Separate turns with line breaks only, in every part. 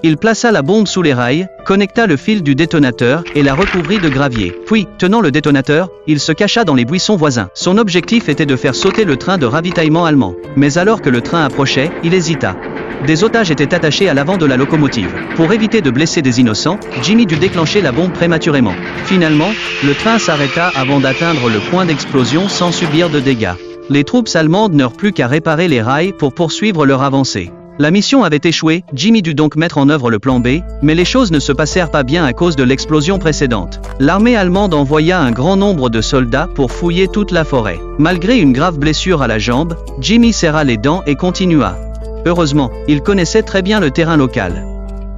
Il plaça la bombe sous les rails, connecta le fil du détonateur et la recouvrit de gravier. Puis, tenant le détonateur, il se cacha dans les buissons voisins. Son objectif était de faire sauter le train de ravitaillement allemand. Mais alors que le train approchait, il hésita. Des otages étaient attachés à l'avant de la locomotive. Pour éviter de blesser des innocents, Jimmy dut déclencher la bombe prématurément. Finalement, le train s'arrêta avant d'atteindre le point d'explosion sans subir de dégâts. Les troupes allemandes n'eurent plus qu'à réparer les rails pour poursuivre leur avancée. La mission avait échoué, Jimmy dut donc mettre en œuvre le plan B, mais les choses ne se passèrent pas bien à cause de l'explosion précédente. L'armée allemande envoya un grand nombre de soldats pour fouiller toute la forêt. Malgré une grave blessure à la jambe, Jimmy serra les dents et continua. Heureusement, il connaissait très bien le terrain local.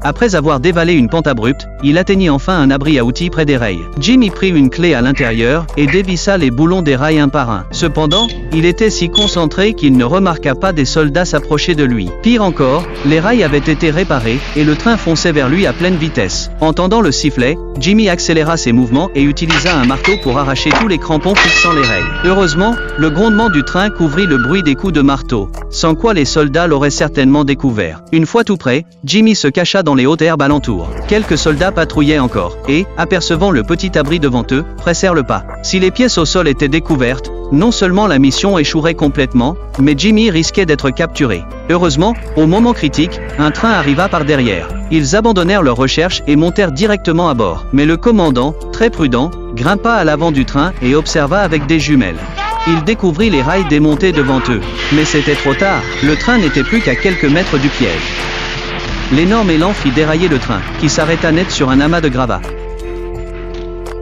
Après avoir dévalé une pente abrupte, il atteignit enfin un abri à outils près des rails. Jimmy prit une clé à l'intérieur et dévissa les boulons des rails un par un. Cependant, il était si concentré qu'il ne remarqua pas des soldats s'approcher de lui. Pire encore, les rails avaient été réparés et le train fonçait vers lui à pleine vitesse. Entendant le sifflet, Jimmy accéléra ses mouvements et utilisa un marteau pour arracher tous les crampons fixant les rails. Heureusement, le grondement du train couvrit le bruit des coups de marteau, sans quoi les soldats l'auraient certainement découvert. Une fois tout prêt, Jimmy se cacha dans les hautes herbes alentour. Quelques soldats patrouillaient encore, et, apercevant le petit abri devant eux, pressèrent le pas. Si les pièces au sol étaient découvertes, non seulement la mission échouerait complètement, mais Jimmy risquait d'être capturé. Heureusement, au moment critique, un train arriva par derrière. Ils abandonnèrent leurs recherches et montèrent directement à bord. Mais le commandant, très prudent, grimpa à l'avant du train et observa avec des jumelles. Il découvrit les rails démontés devant eux. Mais c'était trop tard, le train n'était plus qu'à quelques mètres du piège. L'énorme élan fit dérailler le train, qui s'arrêta net sur un amas de gravats.